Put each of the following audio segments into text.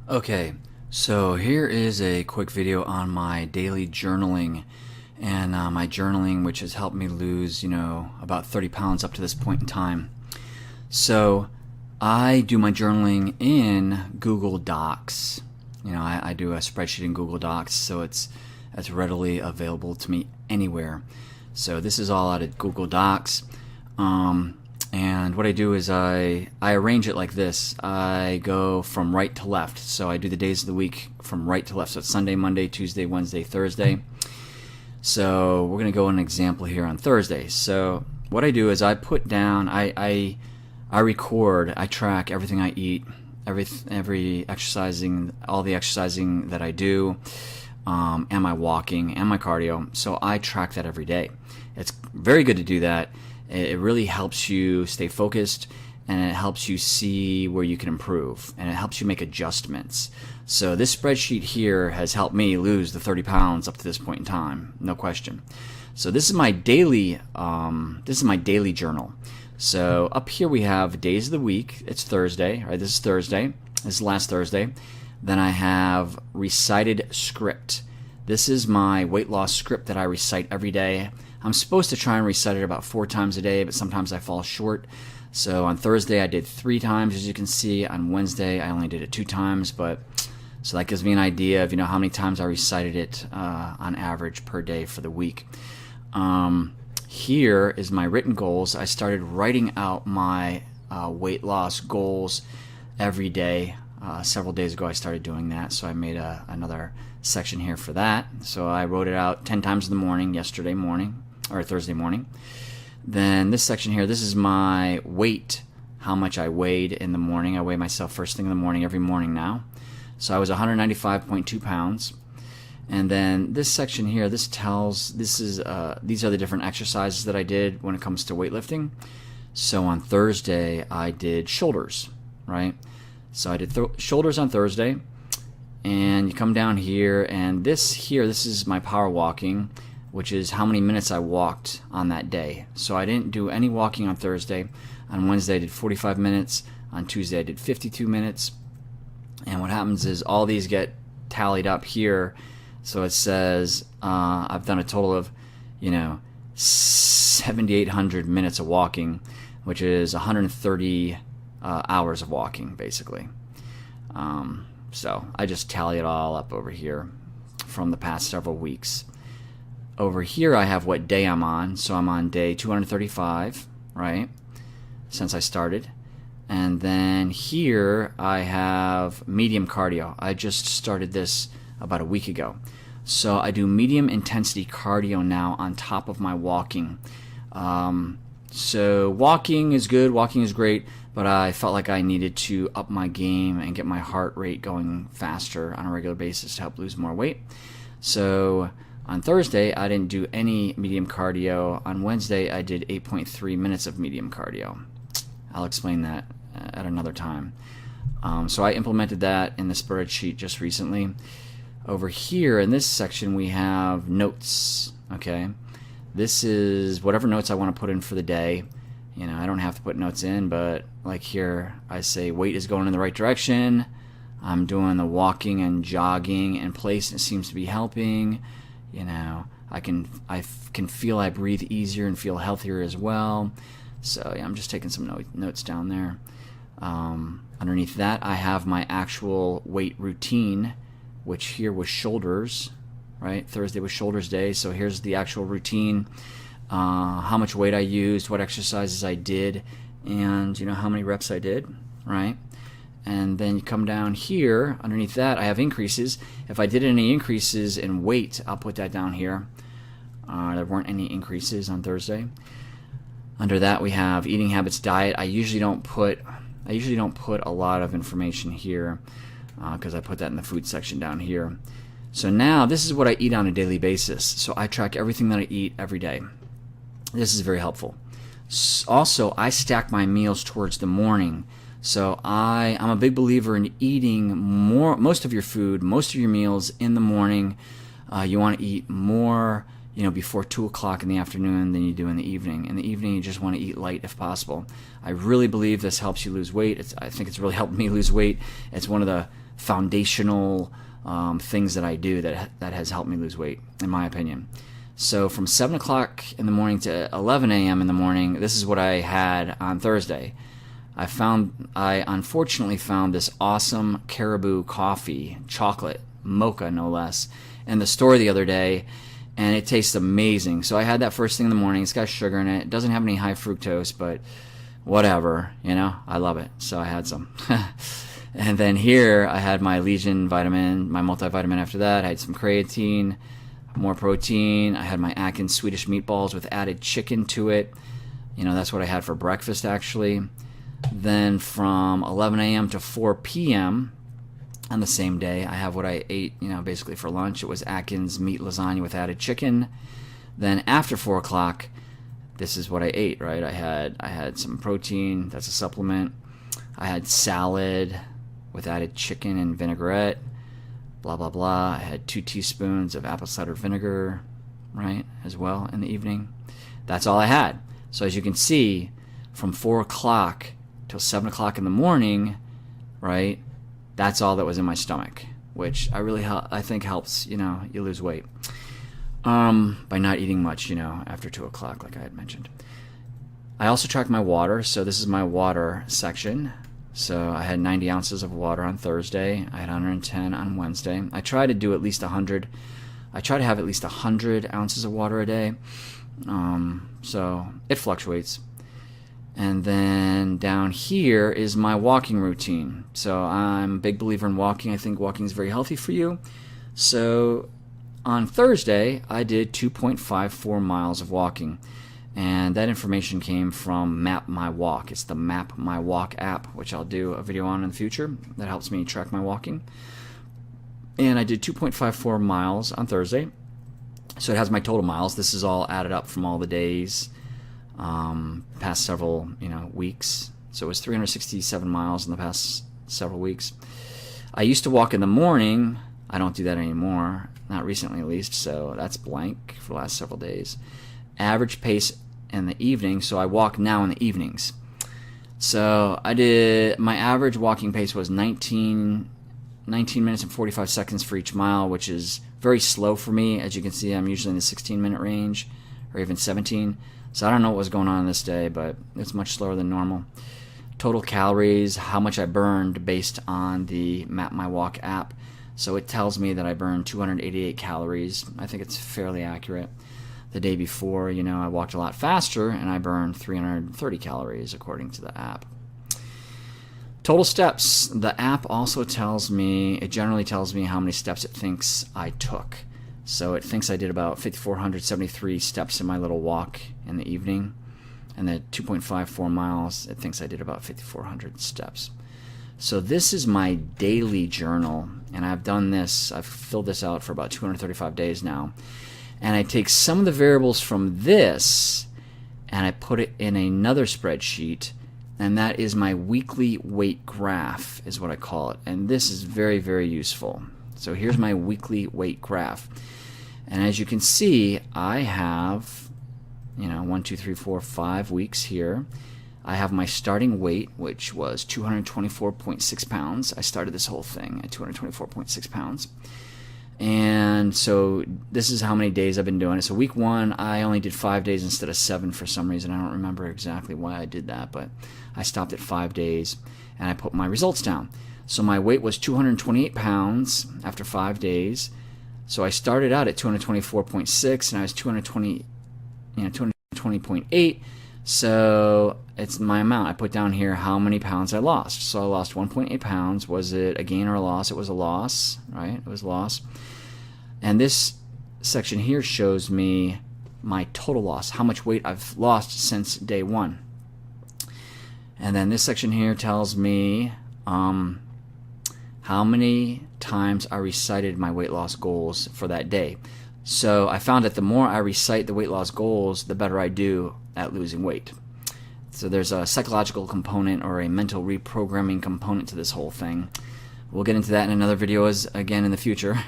Okay, so here is a quick video on my daily journaling and my journaling, which has helped me lose, about 30 pounds up to this point in time. So I do my journaling in Google Docs. I do a spreadsheet in Google Docs, so it's readily available to me anywhere. So this is all out of Google Docs. And what I do is I arrange it like this. I go from right to left. So I do the days of the week from right to left. So it's Sunday, Monday, Tuesday, Wednesday, Thursday. So we're going to go an example here on Thursday. So what I do is I put down, I record, I track everything I eat, every exercising, all the exercising that I do, and my walking and my cardio. So I track that every day. It's very good to do that. It really helps you stay focused, and it helps you see where you can improve, and it helps you make adjustments. So this spreadsheet here has helped me lose the 30 pounds up to this point in time, no question. So this is my daily journal. So up here we have days of the week. It's Thursday, right? This is Thursday. This is last Thursday. Then I have recited script. This is my weight loss script that I recite every day. I'm supposed to try and recite it about 4 times a day, but sometimes I fall short. So on Thursday I did 3 times, as you can see. On Wednesday I only did it 2 times, so that gives me an idea of how many times I recited it on average per day for the week. Here is my written goals. I started writing out my weight loss goals every day. Several days ago I started doing that, so I made another section here for that. So I wrote it out 10 times in the morning, yesterday morning, or Thursday morning. Then this section here, this is my weight, how much I weighed in the morning. I weigh myself first thing in the morning, every morning now. So I was 195.2 pounds. And then this section here, these are the different exercises that I did when it comes to weightlifting. So on Thursday I did shoulders, right? So I did shoulders on Thursday, and you come down here, and this is my power walking, which is how many minutes I walked on that day. So I didn't do any walking on Thursday. On Wednesday I did 45 minutes. On Tuesday I did 52 minutes. And what happens is all these get tallied up here. So it says I've done a total of 7,800 minutes of walking, which is 130 hours of walking, basically. So I just tally it all up over here from the past several weeks. Over here I have what day I'm on. So I'm on day 235, right, since I started. And then here I have medium cardio. I just started this about a week ago. So I do medium intensity cardio now on top of my walking. So walking is good, walking is great, but I felt like I needed to up my game and get my heart rate going faster on a regular basis to help lose more weight. So on Thursday I didn't do any medium cardio. On Wednesday I did 8.3 minutes of medium cardio. I'll explain that at another time. So I implemented that in the spreadsheet just recently. Over here in this section we have notes. Okay, this is whatever notes I want to put in for the day. I don't have to put notes in, but like here I say weight is going in the right direction. I'm doing the walking and jogging in place, and it seems to be helping. I can feel I breathe easier and feel healthier as well. So yeah, I'm just taking some notes down there. Underneath that I have my actual weight routine, which here was shoulders, right? Thursday was shoulders day, so here's the actual routine. How much weight I used, what exercises I did, and how many reps I did, right? And then you come down here, underneath that I have increases. If I did any increases in weight, I'll put that down here. There weren't any increases on Thursday. Under that we have eating habits, diet. I usually don't put a lot of information here because I put that in the food section down here. So now this is what I eat on a daily basis. So I track everything that I eat every day. This is very helpful. Also, I stack my meals towards the morning. So I'm a big believer in eating most of your food, most of your meals in the morning. You want to eat more before 2 o'clock in the afternoon than you do in the evening. In the evening, you just want to eat light if possible. I really believe this helps you lose weight. I think it's really helped me lose weight. It's one of the foundational things that I do that has helped me lose weight, in my opinion. So from 7 o'clock in the morning to 11 a.m. in the morning, this is what I had on Thursday. I unfortunately found this awesome Caribou coffee, chocolate, mocha no less, in the store the other day, and it tastes amazing. So I had that first thing in the morning. It's got sugar in it. It doesn't have any high fructose, but whatever, I love it. So I had some. And then here I had my Legion vitamin, my multivitamin after that. I had some creatine, more protein. I had my Atkins Swedish meatballs with added chicken to it. That's what I had for breakfast actually. Then from 11 a.m. to 4 p.m. on the same day, I have what I ate, basically for lunch. It was Atkins meat lasagna with added chicken. Then after 4 o'clock, this is what I ate, right? I had some protein, that's a supplement. I had salad with added chicken and vinaigrette, blah, blah, blah. I had 2 teaspoons of apple cider vinegar, right, as well in the evening. That's all I had. So as you can see, from 4 o'clock till 7 o'clock in the morning, right, that's all that was in my stomach, which I think helps, you lose weight by not eating much, after 2 o'clock, like I had mentioned. I also track my water, so this is my water section. So I had 90 ounces of water on Thursday. I had 110 on Wednesday. I try to do at least 100. I try to have at least 100 ounces of water a day. So it fluctuates. And then down here is my walking routine. So I'm a big believer in walking. I think walking is very healthy for you. So on Thursday, I did 2.54 miles of walking. And that information came from Map My Walk. It's the Map My Walk app, which I'll do a video on in the future. That helps me track my walking. And I did 2.54 miles on Thursday. So it has my total miles. This is all added up from all the days, past several weeks. So it was 367 miles in the past several weeks. I used to walk in the morning. I don't do that anymore, not recently at least. So that's blank for the last several days. Average pace in the evening, so I walk now in the evenings. So my average walking pace was 19 minutes and 45 seconds for each mile, which is very slow for me. As you can see, I'm usually in the 16-minute range or even 17. So I don't know what was going on this day, but it's much slower than normal. Total calories, how much I burned based on the Map My Walk app. So it tells me that I burned 288 calories. I think it's fairly accurate. The day before, I walked a lot faster and I burned 330 calories according to the app. Total steps. The app also generally tells me how many steps it thinks I took. So it thinks I did about 5,473 steps in my little walk in the evening. And the 2.54 miles, it thinks I did about 5,400 steps. So this is my daily journal, and I've filled this out for about 235 days now. And I take some of the variables from this and I put it in another spreadsheet, and that is my weekly weight graph is what I call it. And this is very, very useful. So here's my weekly weight graph. And as you can see, I have 1, 2, 3, 4, 5 weeks here. I have my starting weight, which was 224.6 pounds. I started this whole thing at 224.6 pounds. And so this is how many days I've been doing it. So week 1, I only did 5 days instead of 7 for some reason. I don't remember exactly why I did that, but I stopped at 5 days and I put my results down. So my weight was 228 pounds after 5 days. So I started out at 224.6 and I was 220.8. So it's my amount. I put down here how many pounds I lost. So I lost 1.8 pounds. Was it a gain or a loss? It was a loss, right? It was a loss. And this section here shows me my total loss, how much weight I've lost since day 1. And then this section here tells me how many times I recited my weight loss goals for that day. So I found that the more I recite the weight loss goals, the better I do at losing weight. So there's a psychological component or a mental reprogramming component to this whole thing. We'll get into that in another video again in the future.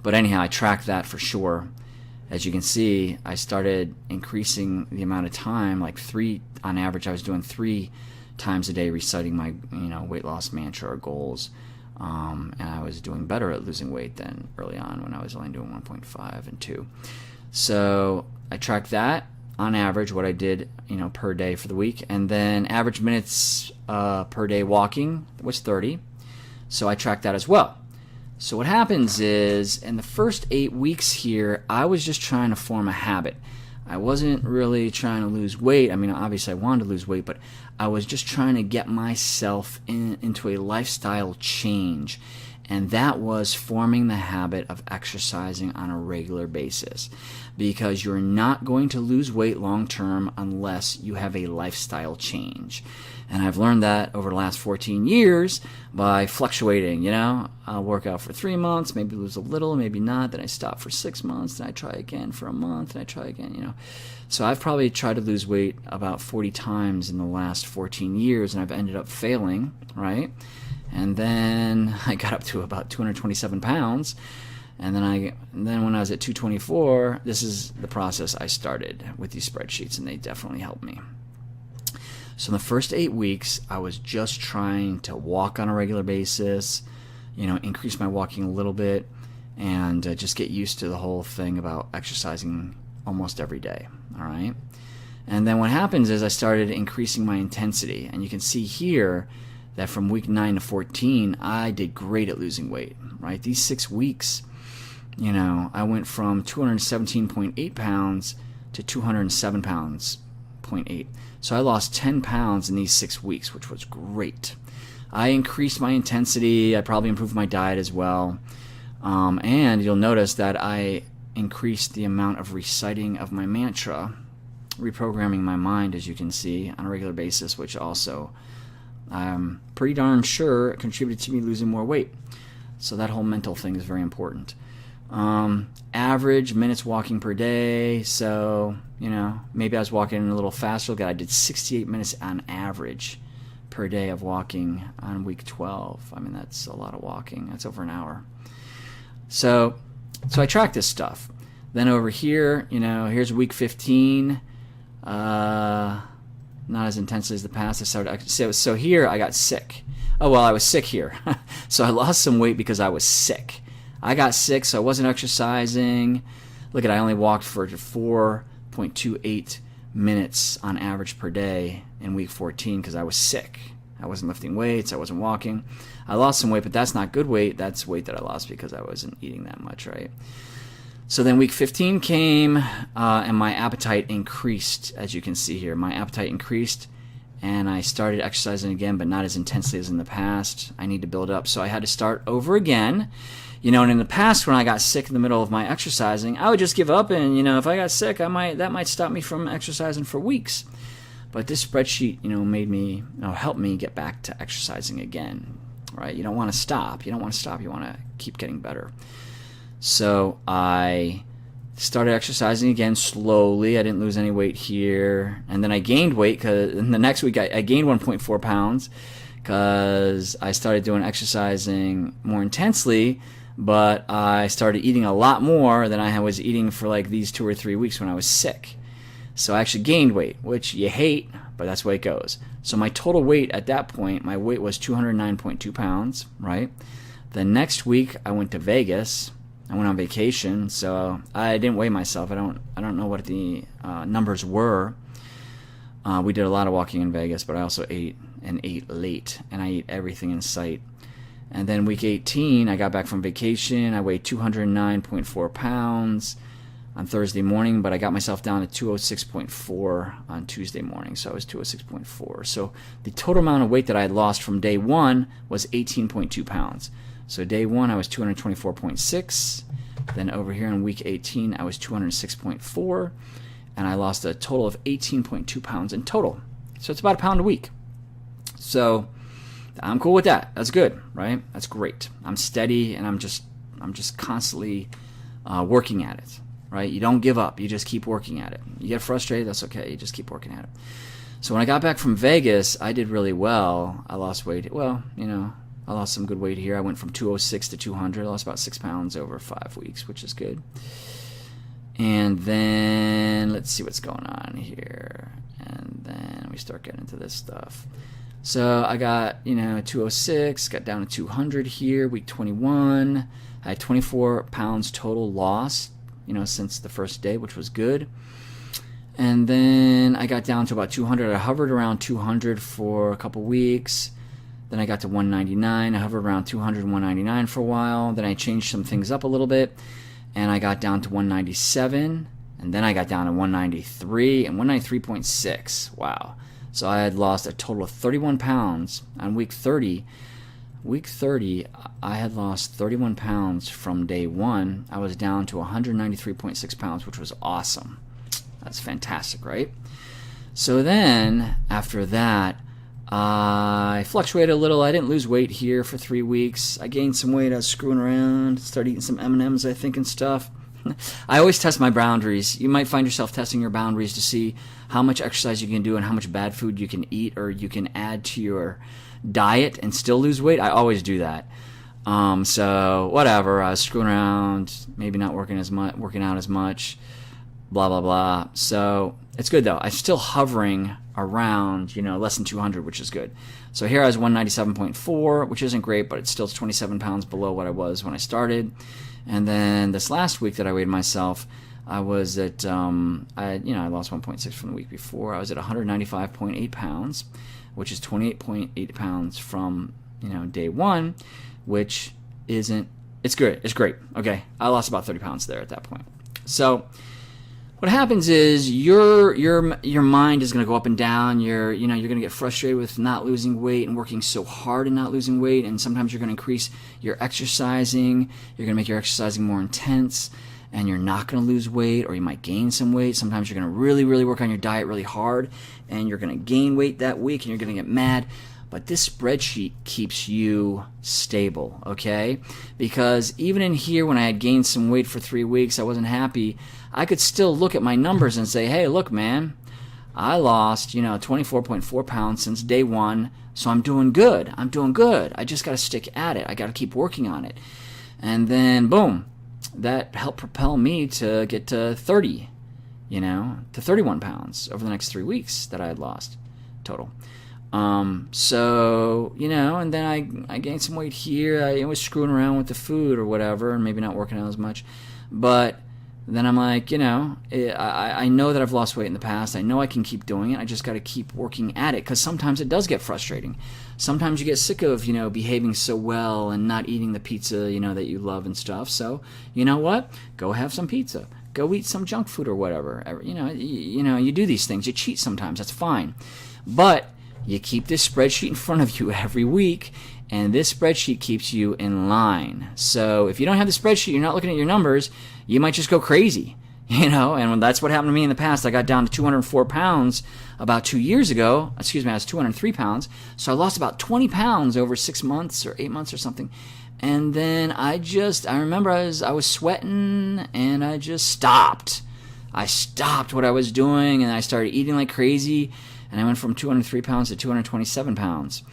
But anyhow, I tracked that for sure. As you can see, I started increasing the amount of time, like 3 on average. I was doing 3 times a day reciting my weight loss mantra or goals. And I was doing better at losing weight than early on when I was only doing 1.5 and 2. So I tracked that on average, what I did, per day for the week, and then average minutes per day walking was 30. So I tracked that as well. So what happens is, in the first 8 weeks here, I was just trying to form a habit. I wasn't really trying to lose weight. I mean, obviously I wanted to lose weight, but I was just trying to get myself into a lifestyle change. And that was forming the habit of exercising on a regular basis. Because you're not going to lose weight long term unless you have a lifestyle change. And I've learned that over the last 14 years by fluctuating, I'll work out for 3 months, maybe lose a little, maybe not, then I stop for 6 months, then I try again for a month, and I try again, So I've probably tried to lose weight about 40 times in the last 14 years, and I've ended up failing, right? And then I got up to about 227 pounds. And then when I was at 224, this is the process I started with these spreadsheets, and they definitely helped me. So in the first 8 weeks, I was just trying to walk on a regular basis, increase my walking a little bit, and just get used to the whole thing about exercising almost every day, all right? And then what happens is I started increasing my intensity, and you can see here that from week 9 to 14, I did great at losing weight, right? These 6 weeks, I went from 217.8 pounds to 207 pounds, 0.8. So I lost 10 pounds in these 6 weeks, which was great. I increased my intensity. I probably improved my diet as well. And you'll notice that I increased the amount of reciting of my mantra, reprogramming my mind, as you can see, on a regular basis, which also I'm pretty darn sure contributed to me losing more weight. So that whole mental thing is very important. Average minutes walking per day. So, maybe I was walking a little faster. I did 68 minutes on average per day of walking on week 12. I mean, that's a lot of walking. That's over an hour. So I track this stuff. Then over here, here's week 15. Not as intensely as the past. So here I got sick. Oh, well, I was sick here. So I lost some weight because I was sick. I got sick, so I wasn't exercising. Look I only walked for 4.28 minutes on average per day in week 14 because I was sick. I wasn't lifting weights. I wasn't walking. I lost some weight, but that's not good weight. That's weight that I lost because I wasn't eating that much, right? So then week 15 came, and my appetite increased, as you can see here. My appetite increased, and I started exercising again, but not as intensely as in the past. I need to build up, so I had to start over again. And in the past, when I got sick in the middle of my exercising, I would just give up, and if I got sick, that might stop me from exercising for weeks. But this spreadsheet, made me, helped me get back to exercising again, right? You don't want to stop. You want to keep getting better. So I started exercising again slowly. I didn't lose any weight here. And then I gained weight because in the next week I gained 1.4 pounds because I started doing exercising more intensely, but I started eating a lot more than I was eating for like these 2 or 3 weeks when I was sick. So I actually gained weight, which you hate, but that's the way it goes. So my total weight at that point, my weight was 209.2 pounds, right? The next week I went to Vegas. I went on vacation, so I didn't weigh myself. I don't know what the numbers were. We did a lot of walking in Vegas, but I also ate late, and I ate everything in sight. And then week 18, I got back from vacation. I weighed 209.4 pounds on Thursday morning, but I got myself down to 206.4 on Tuesday morning, so I was 206.4. So the total amount of weight that I had lost from day one was 18.2 pounds. So day one, I was 224.6. Then over here in week 18, I was 206.4. And I lost a total of 18.2 pounds in total. So it's about a pound a week. So I'm cool with that. That's good, right? That's great. I'm steady, and I'm just constantly working at it, right? You don't give up. You just keep working at it. You get frustrated, that's okay. You just keep working at it. So when I got back from Vegas, I did really well. I lost weight. Well, I lost some good weight here. I went from 206 to 200. I lost about 6 pounds over 5 weeks, which is good. And then let's see what's going on here. And then we start getting into this stuff. So I got, 206, got down to 200 here, week 21. I had 24 pounds total loss, since the first day, which was good. And then I got down to about 200. I hovered around 200 for a couple weeks. Then I got to 199. I hovered around 200 and 199 for a while. Then I changed some things up a little bit, and I got down to 197. And then I got down to 193 and 193.6. Wow. So I had lost a total of 31 pounds on week 30. Week 30, I had lost 31 pounds from day one. I was down to 193.6 pounds, which was awesome. That's fantastic, right? So then, after that, I fluctuated a little. I didn't lose weight here for 3 weeks. I gained some weight. I was screwing around, started eating some M&Ms, I think, and stuff. I always test my boundaries. You might find yourself testing your boundaries to see how much exercise you can do and how much bad food you can eat or you can add to your diet and still lose weight. I always do that. So whatever. I was screwing around, maybe not working out as much, blah blah blah. So it's good though. I'm still hovering around, less than 200, which is good. So here I was 197.4, which isn't great, but it's still 27 pounds below what I was when I started. And then this last week that I weighed myself, I was at, I lost 1.6 from the week before. I was at 195.8 pounds, which is 28.8 pounds from, day one, which isn't, it's good. It's great. Okay. I lost about 30 pounds there at that point. So what happens is your mind is going to go up and down. You're going to get frustrated with not losing weight and working so hard and not losing weight. And sometimes you're going to increase your exercising. You're going to make your exercising more intense, and you're not going to lose weight, or you might gain some weight. Sometimes you're going to really, really work on your diet really hard, and you're going to gain weight that week, and you're going to get mad. But this spreadsheet keeps you stable, okay? Because even in here, when I had gained some weight for 3 weeks, I wasn't happy. I could still look at my numbers and say, hey, look, man, I lost, 24.4 pounds since day one, so I'm doing good. I just got to stick at it. I got to keep working on it. And then, boom, that helped propel me to get to 30, to 31 pounds over the next 3 weeks that I had lost total. So, and then I gained some weight here. I was screwing around with the food or whatever, and maybe not working out as much. But then I'm like, I know that I've lost weight in the past. I know I can keep doing it. I just got to keep working at it, because sometimes it does get frustrating. Sometimes you get sick of, behaving so well and not eating the pizza, that you love and stuff. So, you know what? Go have some pizza. Go eat some junk food or whatever. You do these things. You cheat sometimes. That's fine. But you keep this spreadsheet in front of you every week, and this spreadsheet keeps you in line. So if you don't have the spreadsheet, you're not looking at your numbers, you might just go crazy, and that's what happened to me in the past. I got down to 204 pounds about 2 years ago. I was 203 pounds. So I lost about 20 pounds over 6 months or 8 months or something. And then I remember I was sweating, and I just stopped. I stopped what I was doing, and I started eating like crazy. And I went from 203 pounds to 227 pounds,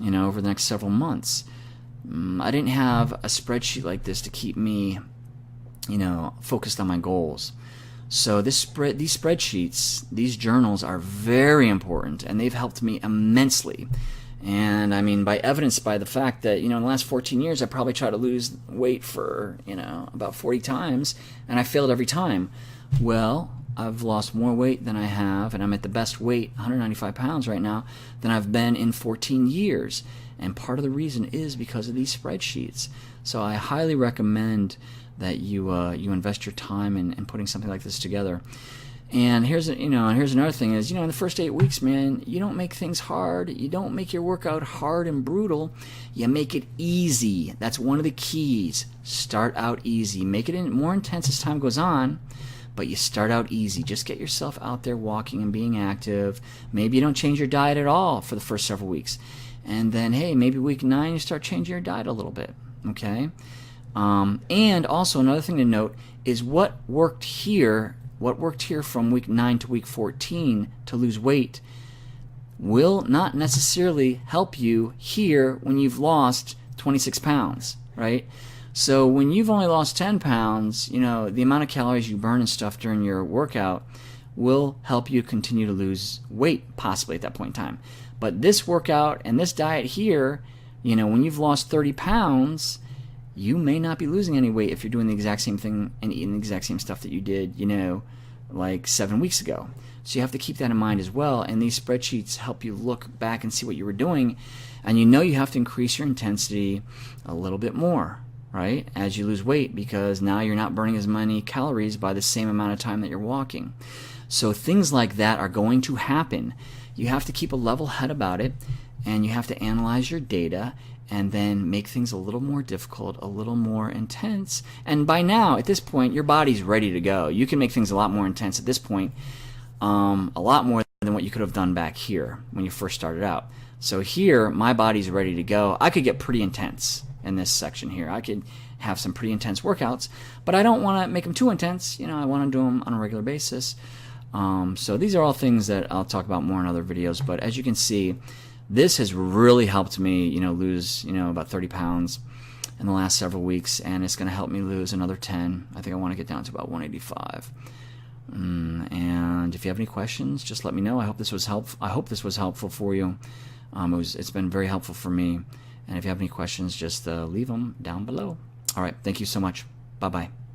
over the next several months. I didn't have a spreadsheet like this to keep me, focused on my goals. So these spreadsheets, these journals are very important, and they've helped me immensely. And I mean, by the fact that, in the last 14 years, I probably tried to lose weight for, about 40 times, and I failed every time. Well, I've lost more weight than I have, and I'm at the best weight, 195 pounds right now, than I've been in 14 years. And part of the reason is because of these spreadsheets. So I highly recommend that you invest your time in putting something like this together. And here's another thing is, in the first 8 weeks, man, you don't make things hard. You don't make your workout hard and brutal. You make it easy. That's one of the keys. Start out easy. Make it more intense as time goes on. But you start out easy. Just get yourself out there walking and being active. Maybe you don't change your diet at all for the first several weeks. And then, hey, maybe week 9 you start changing your diet a little bit. Okay? And also another thing to note is what worked here from week 9 to week 14 to lose weight will not necessarily help you here when you've lost 26 pounds, right? So when you've only lost 10 pounds, the amount of calories you burn and stuff during your workout will help you continue to lose weight, possibly at that point in time. But this workout and this diet here, you know, when you've lost 30 pounds, you may not be losing any weight if you're doing the exact same thing and eating the exact same stuff that you did, you know, like 7 weeks ago. So you have to keep that in mind as well. And these spreadsheets help you look back and see what you were doing. And you know you have to increase your intensity a little bit more, right, as you lose weight, because now you're not burning as many calories by the same amount of time that you're walking. So things like that are going to happen. You have to keep a level head about it, and you have to analyze your data and then make things a little more difficult, a little more intense. And by now, at this point, your body's ready to go. You can make things a lot more intense at this point, a lot more than what you could have done back here when you first started out. So here, my body's ready to go. I could get pretty intense in this section here. I could have some pretty intense workouts, but I don't want to make them too intense. You know, I want to do them on a regular basis. So these are all things that I'll talk about more in other videos. But as you can see, this has really helped me, you know, lose, you know, about 30 pounds in the last several weeks, and it's going to help me lose another 10. I think I want to get down to about 185. And if you have any questions, just let me know. I hope this was helpful for you. It's been very helpful for me. And if you have any questions, just leave them down below. All right. Thank you so much. Bye-bye.